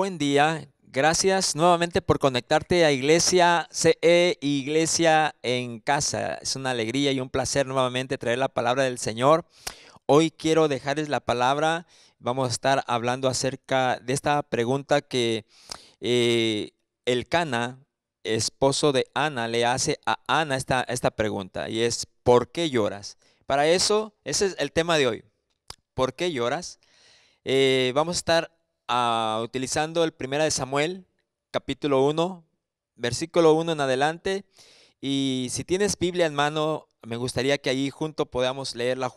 buen día. Gracias nuevamente por conectarte a Iglesia CE, Iglesia en Casa. Es una alegría y un placer nuevamente traer la palabra del Señor. Hoy quiero dejarles la palabra. Vamos a estar hablando acerca de esta pregunta que Elcana, esposo de Ana, le hace a Ana esta pregunta, y es: ¿por qué lloras? Para eso, ese es el tema de hoy. ¿Por qué lloras? Vamos a estar utilizando el Primera de Samuel, capítulo 1, versículo 1 en adelante. Y si tienes Biblia en mano, me gustaría que ahí juntos podamos leerla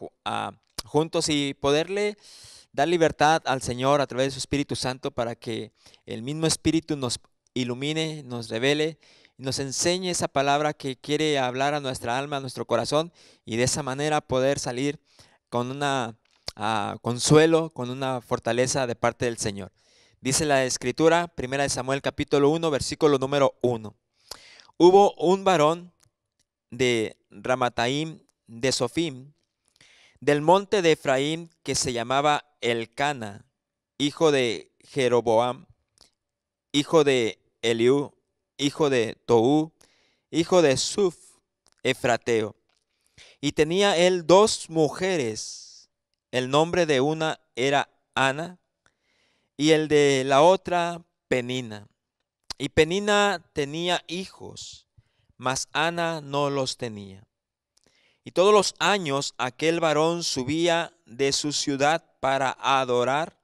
juntos y poderle dar libertad al Señor a través de su Espíritu Santo, para que el mismo Espíritu nos ilumine, nos revele y nos enseñe esa palabra que quiere hablar a nuestra alma, a nuestro corazón, y de esa manera poder salir con una consuelo, con una fortaleza de parte del Señor. Dice la Escritura, Primera de Samuel capítulo 1, versículo número 1. Hubo un varón de Ramataim de Sofim, del monte de Efraín, que se llamaba Elcana, hijo de Jeroboam, hijo de Eliú, hijo de Toú, hijo de Suf, Efrateo. Y tenía él dos mujeres. El nombre de una era Ana y el de la otra Penina. Y Penina tenía hijos, mas Ana no los tenía. Y todos los años aquel varón subía de su ciudad para adorar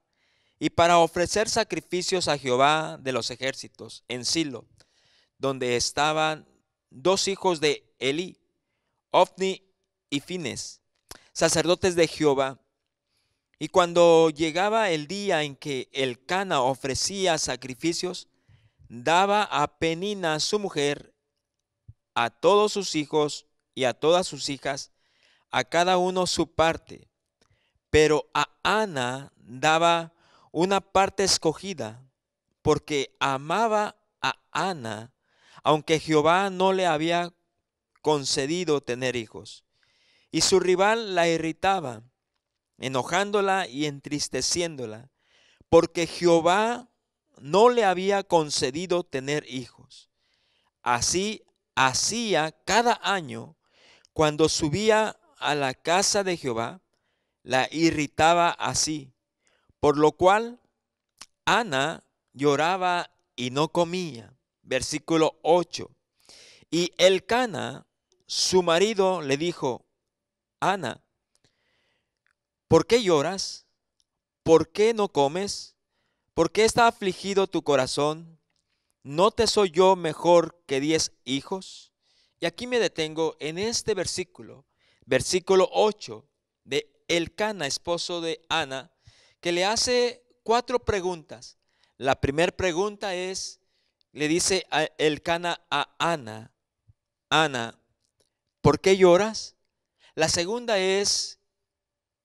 y para ofrecer sacrificios a Jehová de los ejércitos en Silo, donde estaban dos hijos de Elí, Ofni y Fines, sacerdotes de Jehová. Y cuando llegaba el día en que Elcana ofrecía sacrificios, daba a Penina su mujer, a todos sus hijos y a todas sus hijas, a cada uno su parte. Pero a Ana daba una parte escogida, porque amaba a Ana, aunque Jehová no le había concedido tener hijos. Y su rival la irritaba, enojándola y entristeciéndola, porque Jehová no le había concedido tener hijos. Así hacía cada año cuando subía a la casa de Jehová, la irritaba así, por lo cual Ana lloraba y no comía. Versículo 8. Y Elcana, su marido, le dijo: Ana, ¿por qué lloras? ¿Por qué no comes? ¿Por qué está afligido tu corazón? ¿No te soy yo mejor que 10 hijos? Y aquí me detengo en este versículo, versículo 8, de Elcana, esposo de Ana, que le hace 4 preguntas. La primera pregunta es, le dice a Elcana a Ana: Ana, ¿por qué lloras? La segunda es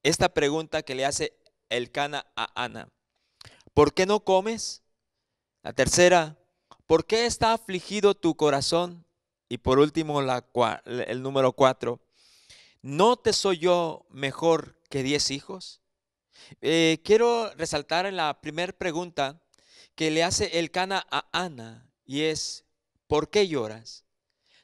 esta pregunta que le hace Elcana a Ana: ¿por qué no comes? La tercera: ¿por qué está afligido tu corazón? Y por último, el número 4: ¿no te soy yo mejor que 10 hijos? Quiero resaltar en la primera pregunta que le hace Elcana a Ana, y es: ¿por qué lloras?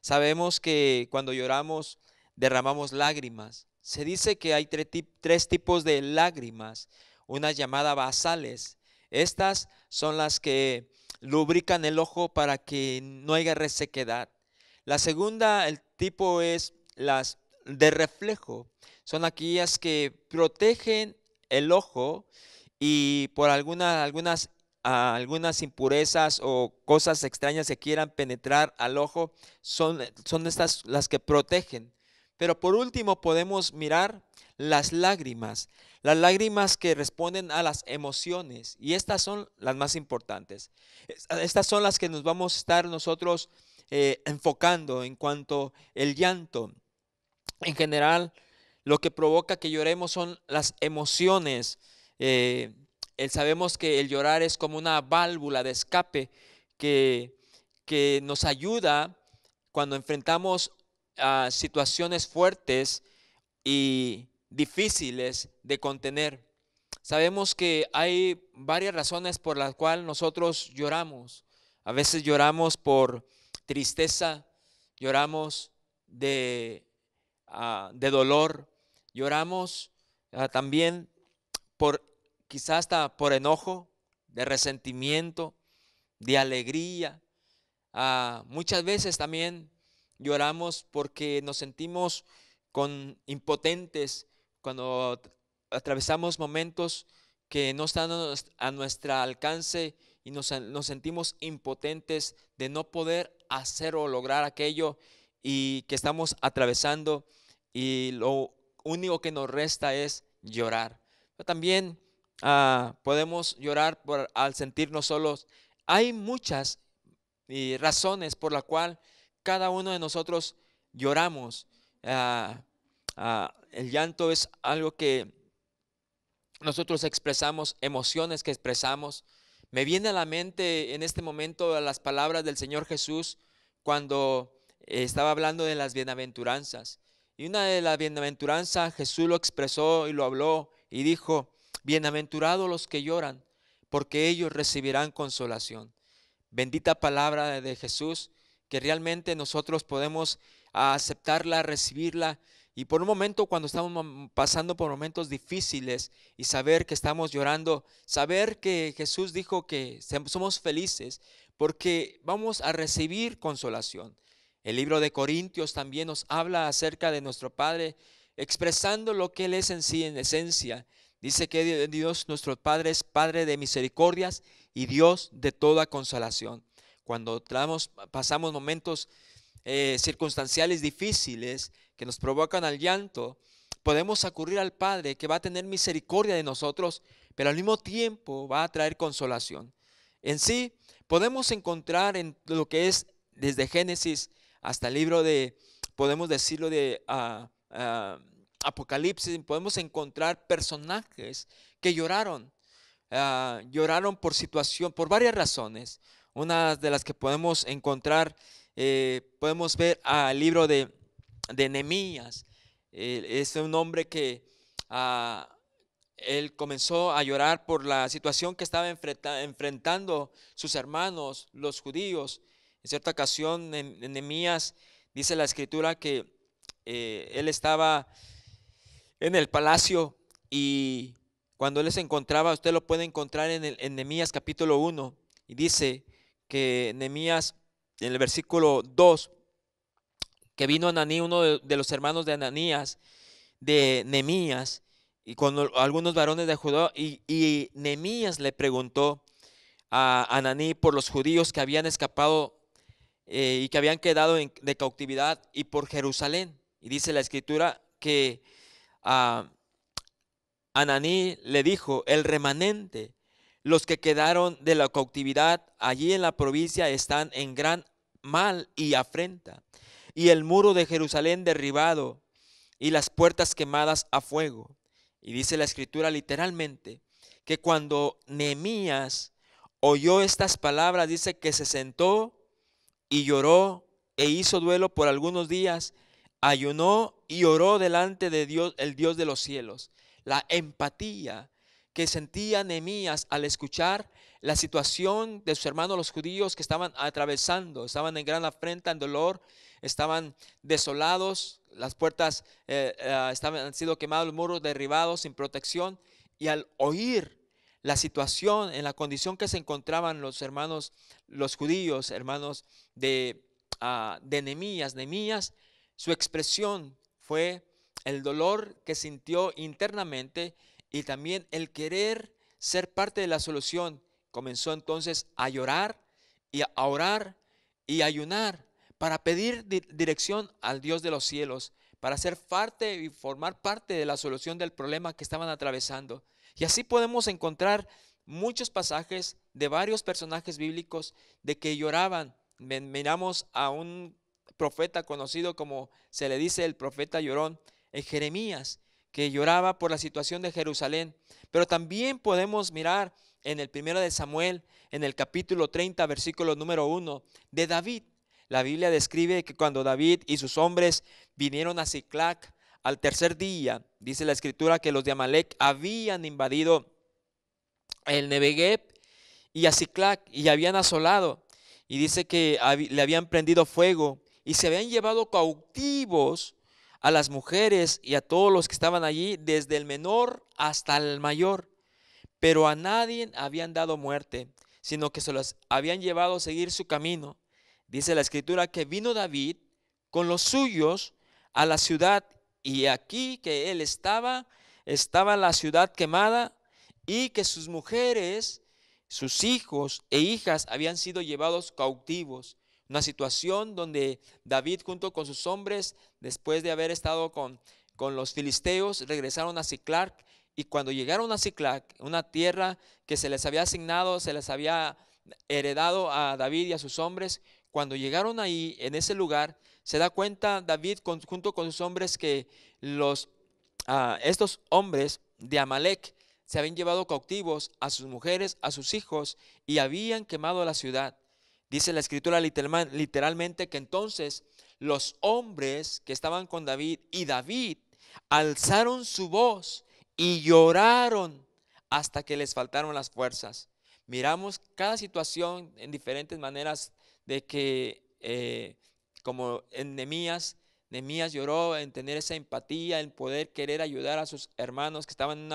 Sabemos que cuando lloramos derramamos lágrimas. Se dice que hay tres tipos de lágrimas, unas llamadas basales. Estas son las que lubrican el ojo para que no haya resequedad. La segunda, el tipo, es las de reflejo. Son aquellas que protegen el ojo y por algunas impurezas o cosas extrañas que quieran penetrar al ojo, son estas las que protegen. Pero por último podemos mirar las lágrimas que responden a las emociones, y estas son las más importantes. Estas son las que nos vamos a estar nosotros enfocando en cuanto el llanto. En general, lo que provoca que lloremos son las emociones. Eh, Sabemos que el llorar es como una válvula de escape que, que nos ayuda cuando enfrentamos situaciones fuertes y difíciles de contener. Sabemos que hay varias razones por las cuales nosotros lloramos. A veces lloramos por tristeza, lloramos de, de dolor, lloramos también por quizás hasta por enojo, de resentimiento, de alegría. Muchas veces también lloramos porque nos sentimos impotentes cuando atravesamos momentos que no están a nuestro alcance y nos sentimos impotentes de no poder hacer o lograr aquello y que estamos atravesando, y lo único que nos resta es llorar. Pero también podemos llorar al sentirnos solos. Hay muchas razones por la cual cada uno de nosotros lloramos. El llanto es algo que nosotros expresamos, emociones que expresamos. Me viene a la mente en este momento las palabras del Señor Jesús cuando estaba hablando de las bienaventuranzas. Y una de las bienaventuranzas Jesús lo expresó y lo habló y dijo: bienaventurados los que lloran, porque ellos recibirán consolación. Bendita palabra de Jesús, que realmente nosotros podemos aceptarla, recibirla. Y por un momento, cuando estamos pasando por momentos difíciles y saber que estamos llorando, saber que Jesús dijo que somos felices porque vamos a recibir consolación. El libro de Corintios también nos habla acerca de nuestro Padre, expresando lo que Él es en sí, en esencia. Dice que Dios, nuestro Padre, es Padre de misericordias y Dios de toda consolación. Cuando pasamos momentos circunstanciales difíciles que nos provocan al llanto, podemos acudir al Padre, que va a tener misericordia de nosotros, pero al mismo tiempo va a traer consolación. En sí, podemos encontrar en lo que es desde Génesis hasta el libro de, podemos decirlo, de Apocalipsis, podemos encontrar personajes que lloraron. Lloraron por situación, por varias razones. Una de las que podemos encontrar, podemos ver al libro de Nehemías. Es un hombre que él comenzó a llorar por la situación que estaba enfrentando sus hermanos, los judíos. En cierta ocasión, en Nehemías, dice la escritura que él estaba en el palacio, y cuando él se encontraba, usted lo puede encontrar en Nehemías capítulo 1, y dice que Nehemías, en el versículo 2, que vino Ananí, uno de los hermanos de Ananías, de Nehemías, y con algunos varones de Judá, y Nehemías le preguntó a Ananí por los judíos que habían escapado y que habían quedado de cautividad, y por Jerusalén. Y dice la escritura que Ananí le dijo: el remanente, los que quedaron de la cautividad allí en la provincia, están en gran mal y afrenta, y el muro de Jerusalén derribado y las puertas quemadas a fuego. Y dice la escritura literalmente que cuando Nehemías oyó estas palabras, dice que se sentó y lloró e hizo duelo por algunos días, ayunó y oró delante de Dios, el Dios de los cielos. La empatía que sentía Nehemías al escuchar la situación de sus hermanos los judíos que estaban atravesando, estaban en gran afrenta, en dolor, estaban desolados, las puertas han sido quemadas, los muros derribados, sin protección, y al oír la situación, en la condición que se encontraban los hermanos, los judíos, hermanos de Nehemías, su expresión fue el dolor que sintió internamente y también el querer ser parte de la solución. Comenzó entonces a llorar y a orar y a ayunar para pedir dirección al Dios de los cielos, para ser parte y formar parte de la solución del problema que estaban atravesando. Y así podemos encontrar muchos pasajes de varios personajes bíblicos de que lloraban. Miramos a un profeta conocido como se le dice el profeta llorón, Jeremías, que lloraba por la situación de Jerusalén. Pero también podemos mirar en el primero de Samuel, en el capítulo 30, versículo número 1, de David. La Biblia describe que cuando David y sus hombres vinieron a Siclac al tercer día, dice la escritura que los de Amalec habían invadido el Negev y a Siclac y habían asolado. Y dice que le habían prendido fuego y se habían llevado cautivos a las mujeres y a todos los que estaban allí, desde el menor hasta el mayor. Pero a nadie habían dado muerte, sino que se los habían llevado a seguir su camino. Dice la escritura que vino David con los suyos a la ciudad, y aquí que él estaba la ciudad quemada, y que sus mujeres, sus hijos e hijas habían sido llevados cautivos. Una situación donde David junto con sus hombres, después de haber estado con los filisteos, regresaron a Siclac. Y cuando llegaron a Siclac, una tierra que se les había asignado, se les había heredado a David y a sus hombres, cuando llegaron ahí, en ese lugar, se da cuenta David junto con sus hombres que estos hombres de Amalec se habían llevado cautivos a sus mujeres, a sus hijos, y habían quemado la ciudad. Dice la escritura literalmente que entonces los hombres que estaban con David y David alzaron su voz y lloraron hasta que les faltaron las fuerzas. Miramos cada situación en diferentes maneras de que, como en Nehemías lloró en tener esa empatía, en poder querer ayudar a sus hermanos que estaban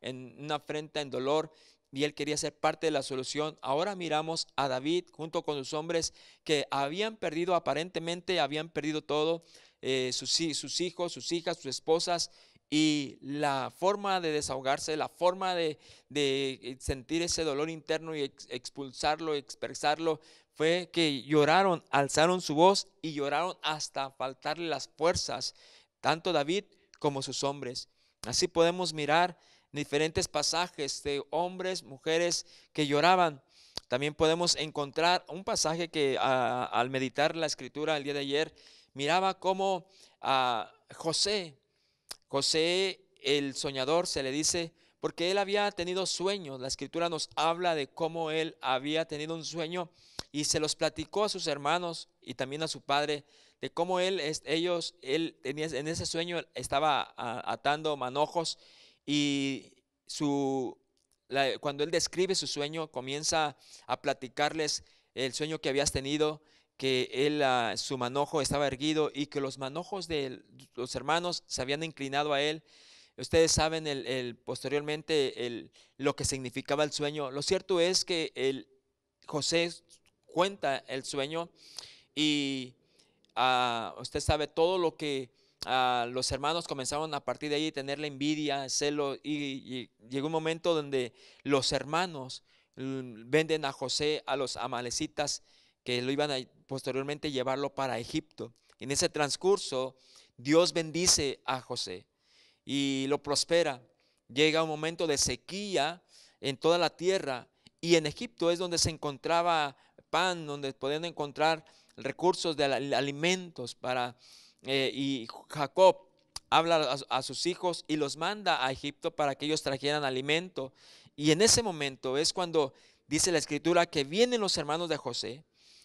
en una afrenta, en dolor, y él quería ser parte de la solución. Ahora miramos a David junto con sus hombres que habían perdido, aparentemente habían perdido todo, sus hijos, sus hijas, sus esposas, y la forma de desahogarse, la forma de sentir ese dolor interno y expulsarlo, expresarlo, fue que lloraron, alzaron su voz y lloraron hasta faltarle las fuerzas, tanto David como sus hombres. Así podemos mirar diferentes pasajes de hombres, mujeres que lloraban. También podemos encontrar un pasaje que al meditar la escritura el día de ayer, miraba cómo José el soñador se le dice, porque él había tenido sueños. La escritura nos habla de cómo él había tenido un sueño y se los platicó a sus hermanos y también a su padre, de cómo él tenía, en ese sueño estaba atando manojos, y cuando él describe su sueño, comienza a platicarles el sueño que habías tenido, que su manojo estaba erguido y que los manojos de los hermanos se habían inclinado a él. Ustedes saben posteriormente lo que significaba el sueño. Lo cierto es que José cuenta el sueño y usted sabe todo lo que los hermanos comenzaron a partir de ahí a tener la envidia, celo, y llegó un momento donde los hermanos venden a José a los amalecitas, que lo iban a posteriormente llevarlo para Egipto. En ese transcurso, Dios bendice a José y lo prospera. Llega un momento de sequía en toda la tierra, y en Egipto es donde se encontraba pan, donde podían encontrar recursos de alimentos y Jacob habla a sus hijos y los manda a Egipto para que ellos trajeran alimento. Y en ese momento es cuando dice la escritura que vienen los hermanos de José.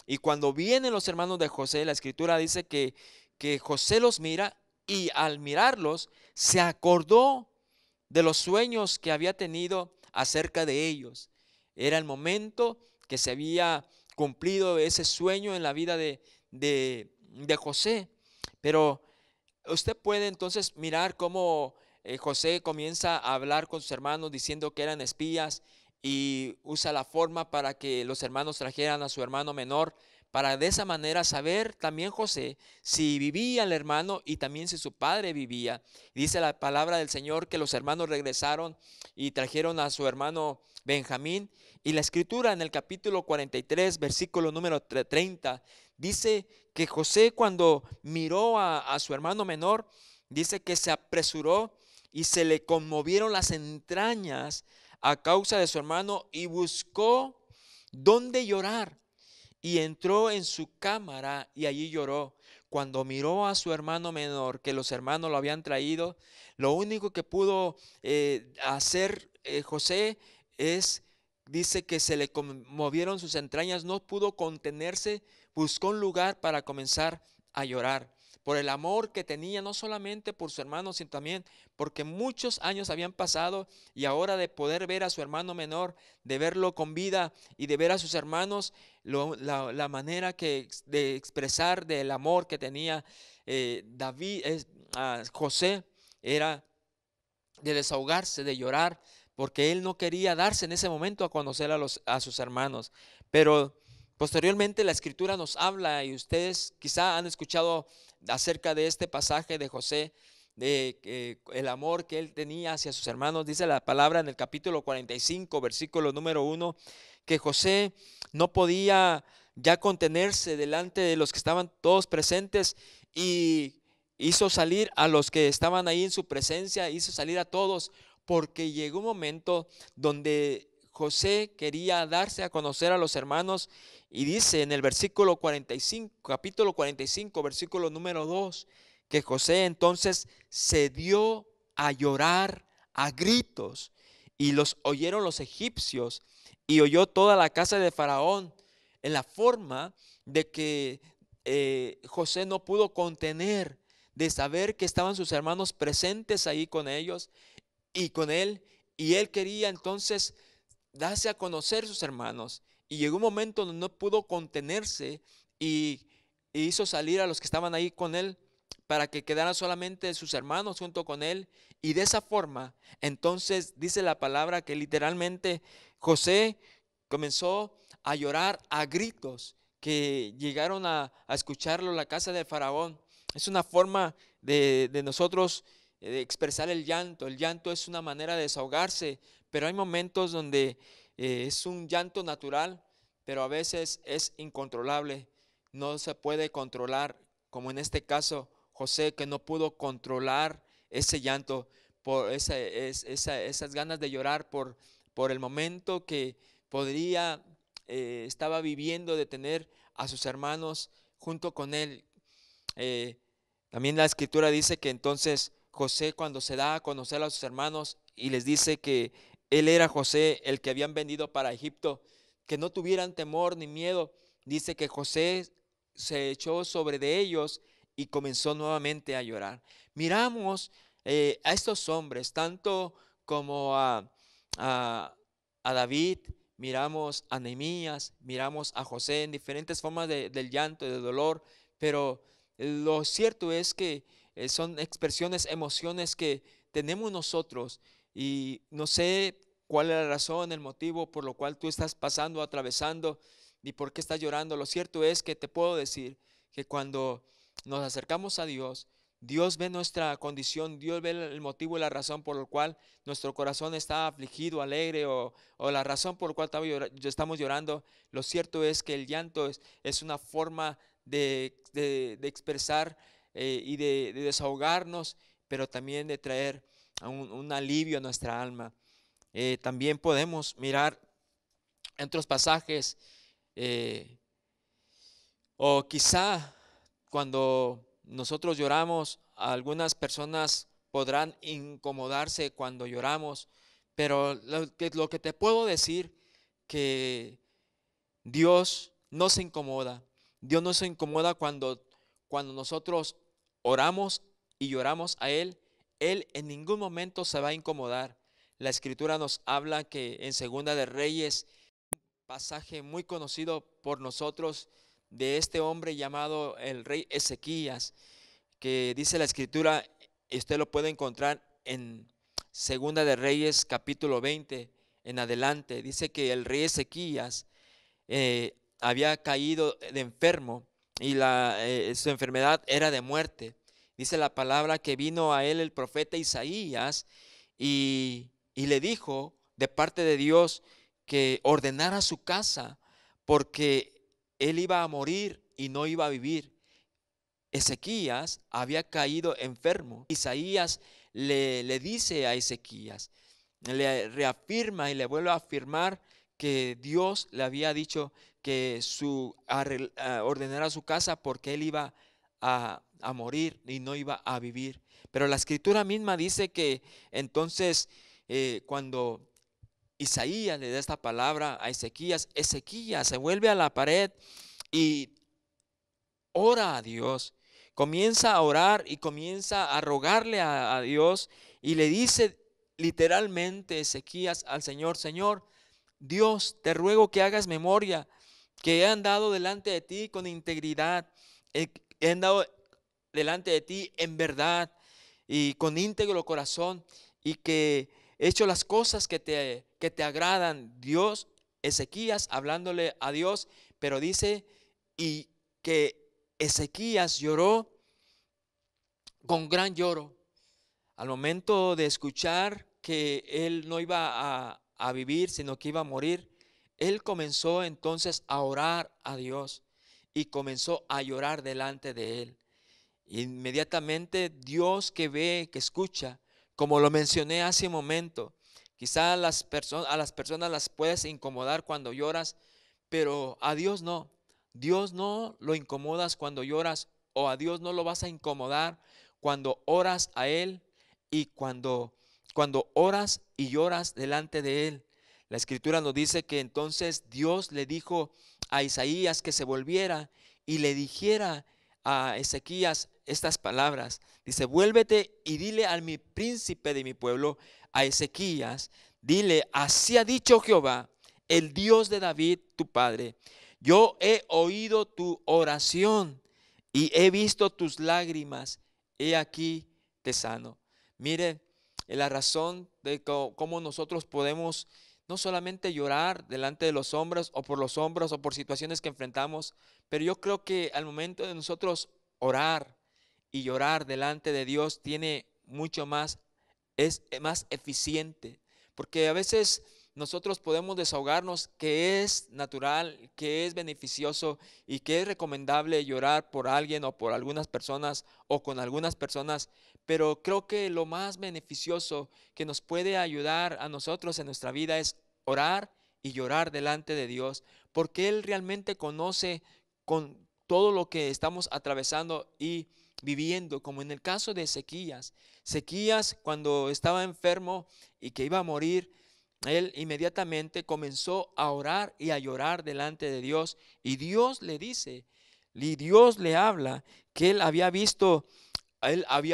Y cuando vienen los hermanos de José, la escritura dice que José los mira, y al mirarlos se acordó de los sueños que había tenido acerca de ellos. Era el momento que se había cumplido ese sueño en la vida de José. Pero usted puede entonces mirar cómo José comienza a hablar con sus hermanos diciendo que eran espías, y usa la forma para que los hermanos trajeran a su hermano menor, para de esa manera saber también José si vivía el hermano y también si su padre vivía. Dice la palabra del Señor que los hermanos regresaron y trajeron a su hermano Benjamín, y la escritura en el capítulo 43, versículo número 30, dice que José, cuando miró a su hermano menor, dice que se apresuró y se le conmovieron las entrañas a causa de su hermano, y buscó dónde llorar, y entró en su cámara y allí lloró. Cuando miró a su hermano menor, que los hermanos lo habían traído, lo único que pudo hacer José dice que se le conmovieron sus entrañas, no pudo contenerse, buscó un lugar para comenzar a llorar. por el amor que tenía, no solamente por su hermano, sino también porque muchos años habían pasado y ahora de poder ver a su hermano menor, de verlo con vida y de ver a sus hermanos, la manera de expresar del amor que tenía José era de desahogarse, de llorar, porque él no quería darse en ese momento a conocer a sus hermanos. Pero posteriormente la escritura nos habla, y ustedes quizá han escuchado acerca de este pasaje de José, de el amor que él tenía hacia sus hermanos. Dice la palabra en el capítulo 45, versículo número 1, que José no podía ya contenerse delante de los que estaban todos presentes, y hizo salir a los que estaban ahí en su presencia, hizo salir a todos, porque llegó un momento donde José quería darse a conocer a los hermanos, y dice en el versículo 45, capítulo 45, versículo número 2, que José entonces se dio a llorar a gritos, y los oyeron los egipcios, y oyó toda la casa de Faraón, en la forma de que José no pudo contener de saber que estaban sus hermanos presentes ahí con ellos y con él, y él quería entonces darse a conocer sus hermanos, y llegó un momento donde no pudo contenerse, y hizo salir a los que estaban ahí con él para que quedaran solamente sus hermanos junto con él, y de esa forma entonces dice la palabra que literalmente José comenzó a llorar a gritos, que llegaron a escucharlo en la casa de Faraón. Es una forma de nosotros de expresar el llanto. El llanto es una manera de desahogarse, pero hay momentos donde es un llanto natural, pero a veces es incontrolable. No se puede controlar, como en este caso José, que no pudo controlar ese llanto, por esas ganas de llorar por el momento que podría, estaba viviendo, de tener a sus hermanos junto con él. Eh, También la escritura dice que entonces José, cuando se da a conocer a sus hermanos y les dice que él era José, el que habían vendido para Egipto, que no tuvieran temor ni miedo, dice que José se echó sobre de ellos y comenzó nuevamente a llorar. Miramos a estos hombres, tanto como a, a David, miramos a Nehemías, miramos a José en diferentes formas del llanto, de dolor, pero lo cierto es que son expresiones, emociones que tenemos nosotros, y no sé cuál es la razón, el motivo por lo cual tú estás pasando, atravesando, y por qué estás llorando. Lo cierto es que te puedo decir que cuando nos acercamos a Dios, Dios ve nuestra condición, Dios ve el motivo y la razón por el cual nuestro corazón está afligido, alegre, o la razón por la cual estamos llorando. Lo cierto es que el llanto es una forma de expresar y de desahogarnos, pero también de traer un alivio a nuestra alma. También podemos mirar en otros pasajes, eh, o quizá cuando nosotros lloramos, algunas personas podrán incomodarse cuando lloramos, pero lo que te puedo decir, que Dios no se incomoda. Dios no se incomoda cuando nosotros oramos y lloramos a Él. Él en ningún momento se va a incomodar. La escritura nos habla que en Segunda de Reyes, pasaje muy conocido por nosotros, de este hombre llamado el rey Ezequías, que dice la escritura, y usted lo puede encontrar en Segunda de Reyes capítulo 20 en adelante. Dice que el rey Ezequías había caído de enfermo, y su enfermedad era de muerte. Dice la palabra que vino a él el profeta Isaías, y le dijo de parte de Dios que ordenara su casa, porque él iba a morir y no iba a vivir. Ezequías había caído enfermo. Isaías le dice a Ezequías, le reafirma y le vuelve a afirmar que Dios le había dicho que ordenara su casa, porque él iba a morir y no iba a vivir. Pero la escritura misma dice que entonces cuando Isaías le da esta palabra a Ezequías, Ezequías se vuelve a la pared y ora a Dios, comienza a orar y comienza a rogarle a Dios y le dice literalmente Ezequías al Señor: Señor, Dios, te ruego que hagas memoria, que he andado delante de ti con integridad, he andado delante de ti en verdad y con íntegro corazón, y que he hecho las cosas que te agradan. Dios, Ezequías hablándole a Dios, pero dice, y que Ezequías lloró con gran lloro al momento de escuchar que él no iba a vivir, sino que iba a morir. Él comenzó entonces a orar a Dios y comenzó a llorar delante de él. Inmediatamente Dios, que ve, que escucha, como lo mencioné hace un momento, quizá a las personas las puedes incomodar cuando lloras, pero a Dios no. Dios no lo incomodas cuando lloras, o a Dios no lo vas a incomodar cuando oras a Él y cuando oras y lloras delante de Él. La Escritura nos dice que entonces Dios le dijo a Isaías que se volviera y le dijera a Ezequías estas palabras. Dice: vuélvete y dile al mi príncipe de mi pueblo, a Ezequías, dile: así ha dicho Jehová, el Dios de David tu padre, yo he oído tu oración y he visto tus lágrimas, he aquí te sano. Mire, la razón de cómo nosotros podemos no solamente llorar delante de los hombres o por los hombros o por situaciones que enfrentamos, pero yo creo que al momento de nosotros orar y llorar delante de Dios tiene mucho más, es más eficiente, porque a veces nosotros podemos desahogarnos, que es natural, que es beneficioso y que es recomendable llorar por alguien o por algunas personas o con algunas personas, pero creo que lo más beneficioso que nos puede ayudar a nosotros en nuestra vida es orar y llorar delante de Dios, porque Él realmente conoce con todo lo que estamos atravesando y viviendo, como en el caso de Ezequías. Ezequías, cuando estaba enfermo y que iba a morir, él inmediatamente comenzó a orar y a llorar delante de Dios, y Dios le dice, y Dios le habla, que él había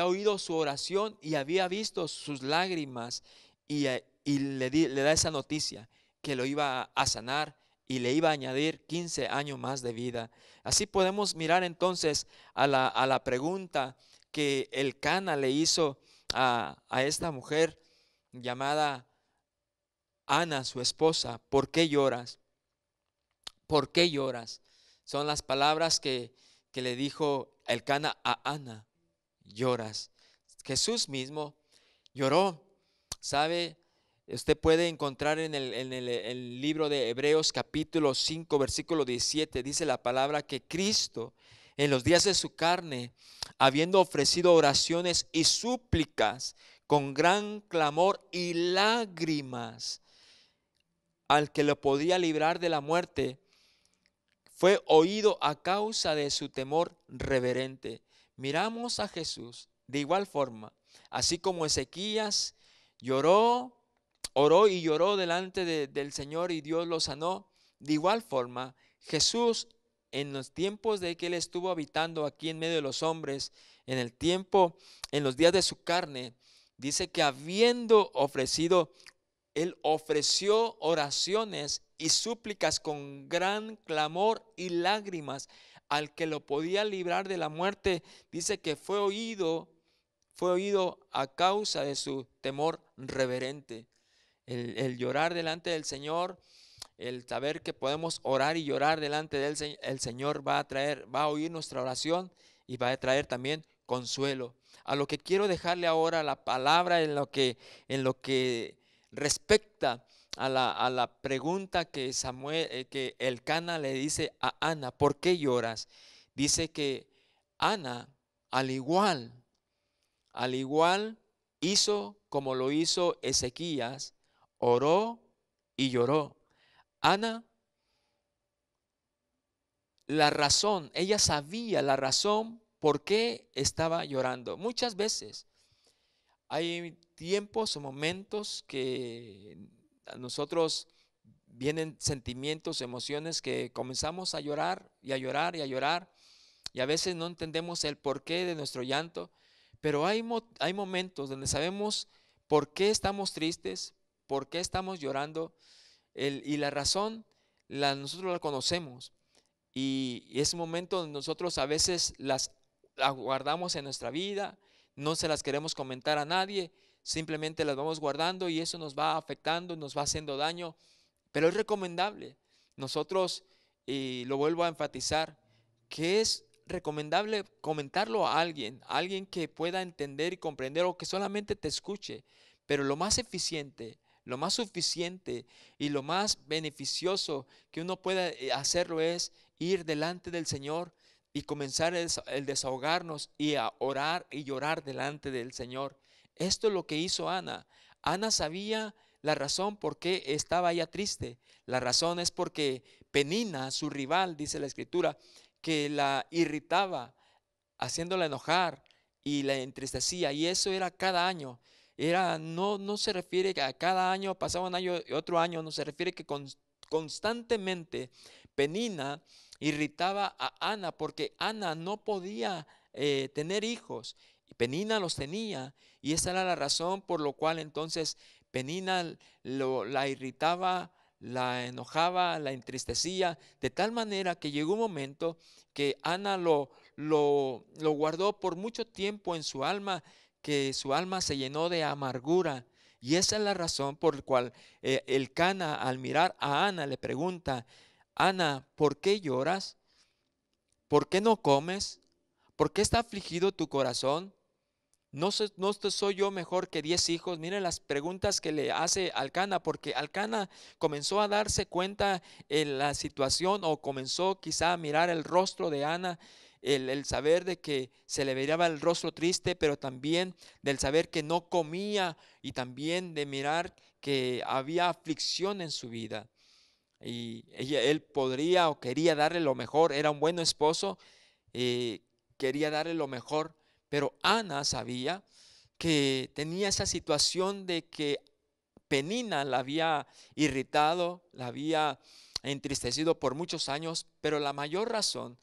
oído su oración y había visto sus lágrimas, y le da esa noticia, que lo iba a sanar y le iba a añadir 15 años más de vida. Así podemos mirar entonces a la pregunta que el Cana le hizo a esta mujer llamada Ana, su esposa: ¿por qué lloras? ¿Por qué lloras? Son las palabras que le dijo el Cana a Ana: lloras. Jesús mismo lloró. ¿Sabe? Usted puede encontrar en el libro de Hebreos capítulo 5 versículo 17, dice la palabra que Cristo en los días de su carne, habiendo ofrecido oraciones y súplicas con gran clamor y lágrimas al que lo podía librar de la muerte, fue oído a causa de su temor reverente. Miramos a Jesús de igual forma, así como Ezequías lloró, oró y lloró delante del Señor y Dios lo sanó. De igual forma, Jesús, en los tiempos de que Él estuvo habitando aquí en medio de los hombres, en los días de su carne, dice que habiendo ofrecido, Él ofreció oraciones y súplicas con gran clamor y lágrimas al que lo podía librar de la muerte. Dice que fue oído a causa de su temor reverente. El llorar delante del Señor, el saber que podemos orar y llorar delante de Él, el Señor va a oír nuestra oración y va a traer también consuelo. A lo que quiero dejarle ahora la palabra en lo que respecta a la pregunta que que el Cana le dice a Ana: ¿por qué lloras? Dice que Ana, al igual hizo como lo hizo Ezequías, oró y lloró. Ana, ella sabía la razón por qué estaba llorando. Muchas veces hay tiempos o momentos que a nosotros vienen sentimientos, emociones, que comenzamos a llorar y a llorar y a llorar. y a veces no entendemos el porqué de nuestro llanto, pero hay momentos donde sabemos por qué estamos tristes, por qué estamos llorando, y la razón nosotros la conocemos. Y es un momento donde nosotros a veces las guardamos en nuestra vida, no se las queremos comentar a nadie, simplemente las vamos guardando y eso nos va afectando, nos va haciendo daño. Pero es recomendable nosotros, y lo vuelvo a enfatizar, que es recomendable comentarlo a alguien que pueda entender y comprender o que solamente te escuche. Pero lo más eficiente, lo más suficiente y lo más beneficioso que uno pueda hacerlo es ir delante del Señor y comenzar el desahogarnos y a orar y llorar delante del Señor. Esto es lo que hizo Ana. Ana sabía la razón por qué estaba ella triste. La razón es porque Penina, su rival, dice la escritura, que la irritaba, haciéndola enojar y la entristecía. Y eso era cada año. No se refiere a cada año, pasaba un año y otro año, no se refiere que constantemente Penina irritaba a Ana porque Ana no podía tener hijos. Penina los tenía y esa era la razón por lo cual entonces Penina la irritaba, la enojaba, la entristecía, de tal manera que llegó un momento que Ana lo guardó por mucho tiempo en su alma, que su alma se llenó de amargura. Y esa es la razón por la cual el Cana, al mirar a Ana, le pregunta: Ana, ¿por qué lloras? ¿Por qué no comes? ¿Por qué está afligido tu corazón? No soy yo mejor que 10 hijos. Miren las preguntas que le hace Alcana, porque Alcana comenzó a darse cuenta en la situación, o comenzó quizá a mirar el rostro de Ana, el saber de que se le veía el rostro triste, pero también del saber que no comía, y también de mirar que había aflicción en su vida. Y él podría o quería darle lo mejor, era un buen esposo, quería darle lo mejor, pero Ana sabía que tenía esa situación de que Penina la había irritado, la había entristecido por muchos años, pero la mayor razón,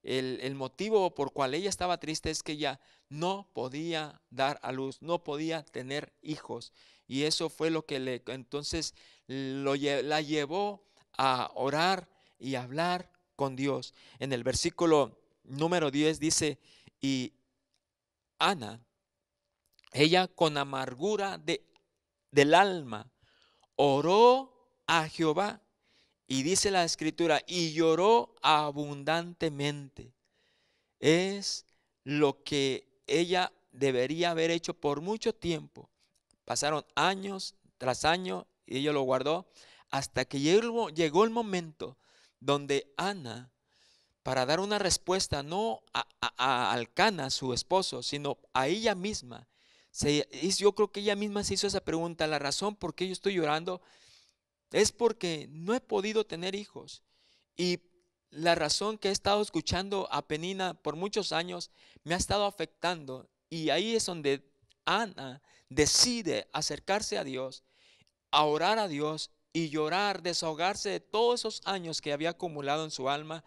el motivo por cual ella estaba triste es que ella no podía dar a luz, no podía tener hijos. Y eso fue lo que entonces la llevó a orar y hablar con Dios. En el versículo número 10 dice: y Ana, ella con amargura del alma, oró a Jehová. Y dice la escritura, y lloró abundantemente. Es lo que ella debería haber hecho por mucho tiempo. Pasaron años tras año y ella lo guardó hasta que llegó el momento donde Ana, para dar una respuesta no a Alcana, su esposo, sino a ella misma, yo creo que ella misma se hizo esa pregunta: la razón por qué yo estoy llorando es porque no he podido tener hijos. Y la razón que he estado escuchando a Penina por muchos años me ha estado afectando. Y ahí es donde Ana decide acercarse a Dios, a orar a Dios y llorar, desahogarse de todos esos años que había acumulado en su alma,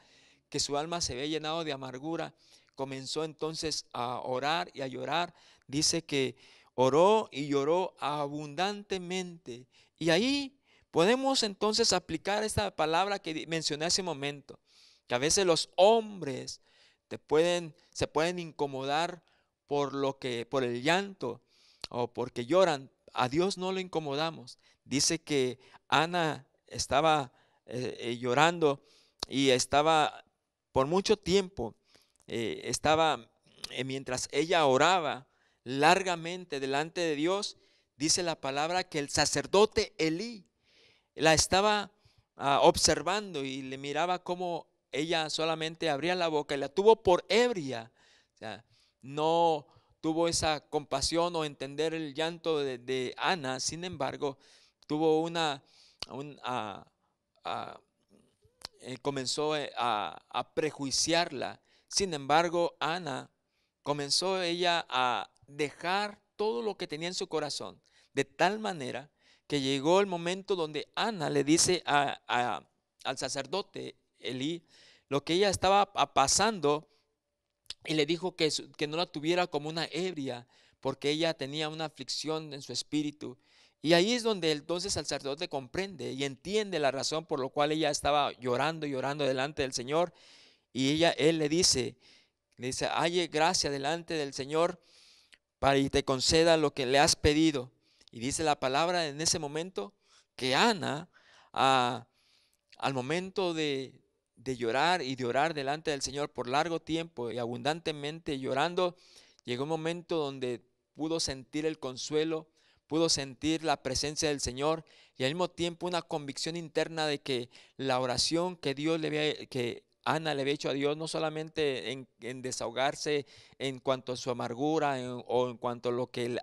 que su alma se había llenado de amargura. Comenzó entonces a orar y a llorar. Dice que oró y lloró abundantemente. Y ahí podemos entonces aplicar esta palabra que mencioné hace un momento, que a veces los hombres se pueden incomodar por el llanto o porque lloran. A Dios no lo incomodamos. Dice que Ana estaba llorando y estaba por mucho tiempo, mientras ella oraba largamente delante de Dios. Dice la palabra que el sacerdote Elí la estaba observando y le miraba cómo ella solamente abría la boca y la tuvo por ebria. O sea, no tuvo esa compasión o entender el llanto de Ana. Sin embargo, tuvo a- comenzó a prejuiciarla. Sin embargo, Ana comenzó ella a dejar todo lo que tenía en su corazón, de tal manera que llegó el momento donde Ana le dice al sacerdote Elí lo que ella estaba pasando, y le dijo que no la tuviera como una ebria, porque ella tenía una aflicción en su espíritu. Y ahí es donde entonces el sacerdote comprende y entiende la razón por la cual ella estaba llorando y llorando delante del Señor. Y él le dice, halle gracia delante del Señor para y te conceda lo que le has pedido. Y dice la palabra en ese momento que Ana, ah, al momento de llorar y de orar delante del Señor por largo tiempo y abundantemente llorando, llegó un momento donde pudo sentir el consuelo, pudo sentir la presencia del Señor y al mismo tiempo una convicción interna de que la oración que que Ana le había hecho a Dios, no solamente en desahogarse en cuanto a su amargura o en cuanto a lo que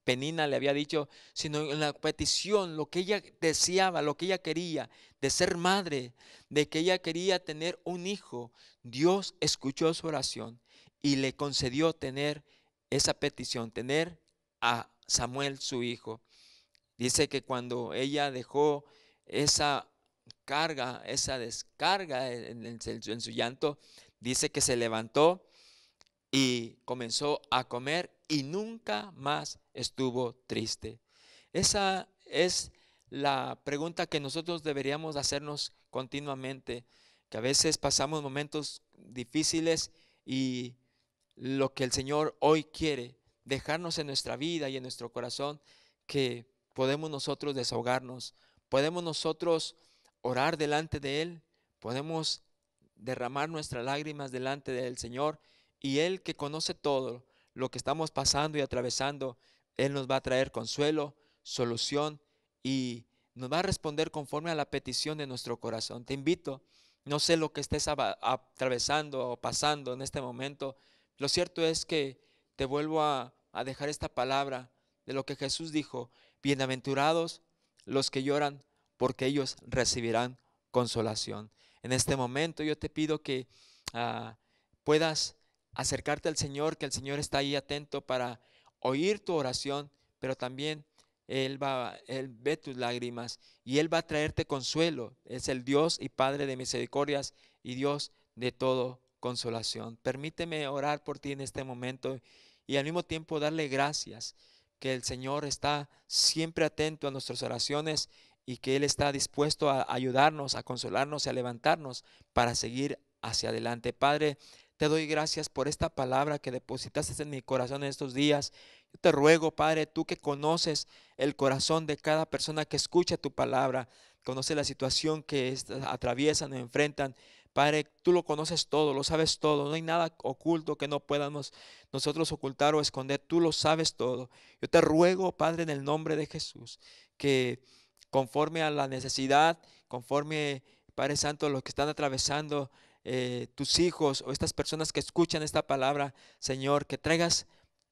Penina le había dicho, sino en la petición, lo que ella deseaba, lo que ella quería, de ser madre, de que ella quería tener un hijo. Dios escuchó su oración y le concedió tener esa petición, tener a Samuel su hijo. Dice que cuando ella dejó esa carga, esa descarga en su llanto, dice que se levantó y comenzó a comer y nunca más estuvo triste. Esa es la pregunta que nosotros deberíamos hacernos continuamente, que a veces pasamos momentos difíciles y lo que el Señor hoy quiere dejarnos en nuestra vida y en nuestro corazón, que podemos nosotros desahogarnos, podemos nosotros orar delante de Él, podemos derramar nuestras lágrimas delante del Señor y Él que conoce todo lo que estamos pasando y atravesando, Él nos va a traer consuelo, solución y nos va a responder conforme a la petición de nuestro corazón. Te invito, no sé lo que estés atravesando o pasando en este momento, lo cierto es que te vuelvo a dejar esta palabra de lo que Jesús dijo, bienaventurados los que lloran, porque ellos recibirán consolación. En este momento yo te pido que ah, puedas acercarte al Señor, que el Señor está ahí atento para oír tu oración, pero también Él ve tus lágrimas y Él va a traerte consuelo. Es el Dios y Padre de misericordias y Dios de todo consolación. Permíteme orar por ti en este momento y al mismo tiempo darle gracias, que el Señor está siempre atento a nuestras oraciones y que Él está dispuesto a ayudarnos, a consolarnos y a levantarnos para seguir hacia adelante. Padre, te doy gracias por esta palabra que depositaste en mi corazón en estos días. Yo te ruego, Padre, tú que conoces el corazón de cada persona que escucha tu palabra, conoce la situación que atraviesan o enfrentan. Padre, tú lo conoces todo, lo sabes todo. No hay nada oculto que no podamos nosotros ocultar o esconder. Tú lo sabes todo. Yo te ruego, Padre, en el nombre de Jesús, que conforme a la necesidad, conforme, Padre Santo, los que están atravesando tus hijos o estas personas que escuchan esta palabra, Señor, que traigas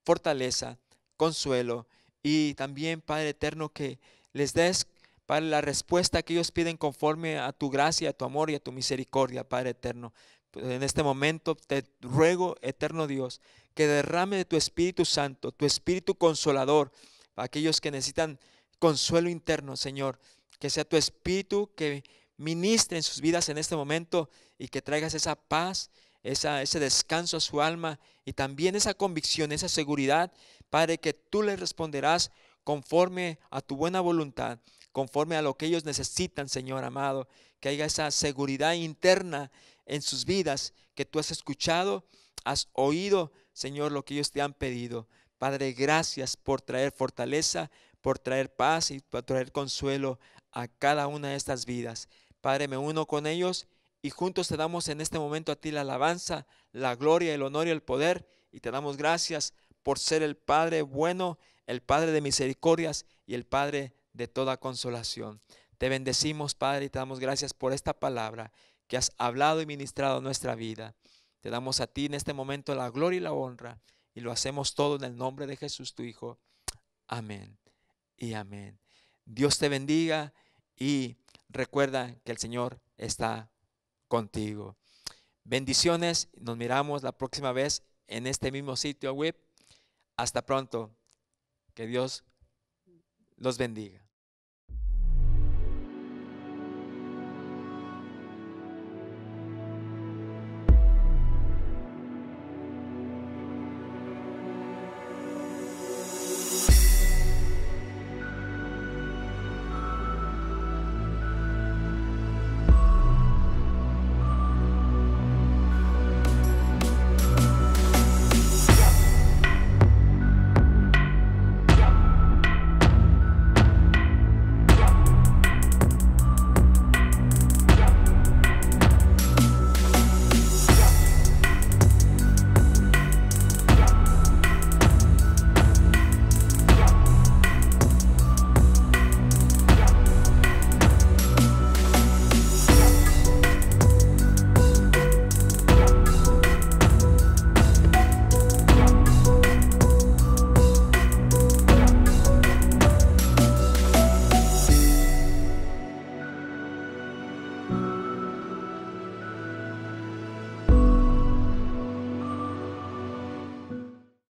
fortaleza, consuelo y también, Padre eterno, que les des, Padre, la respuesta que ellos piden conforme a tu gracia, a tu amor y a tu misericordia, Padre eterno. En este momento te ruego, eterno Dios, que derrame de tu Espíritu Santo, tu Espíritu consolador, para aquellos que necesitan consuelo interno, Señor. Que sea tu Espíritu que ministre en sus vidas en este momento y que traigas esa paz, ese descanso a su alma y también esa convicción, esa seguridad, Padre, que tú les responderás conforme a tu buena voluntad, conforme a lo que ellos necesitan, Señor amado, que haya esa seguridad interna en sus vidas, que tú has escuchado, has oído, Señor, lo que ellos te han pedido. Padre, gracias por traer fortaleza, por traer paz y por traer consuelo a cada una de estas vidas. Padre, me uno con ellos y juntos te damos en este momento a ti la alabanza, la gloria, el honor y el poder. Y te damos gracias por ser el Padre bueno, el Padre de misericordias y el Padre de toda consolación. Te bendecimos, Padre, y te damos gracias por esta palabra que has hablado y ministrado en nuestra vida. Te damos a ti en este momento la gloria y la honra y lo hacemos todo en el nombre de Jesús, tu Hijo. Amén y amén. Dios te bendiga y recuerda que el Señor está contigo. Bendiciones, nos miramos la próxima vez en este mismo sitio web. Hasta pronto, que Dios los bendiga.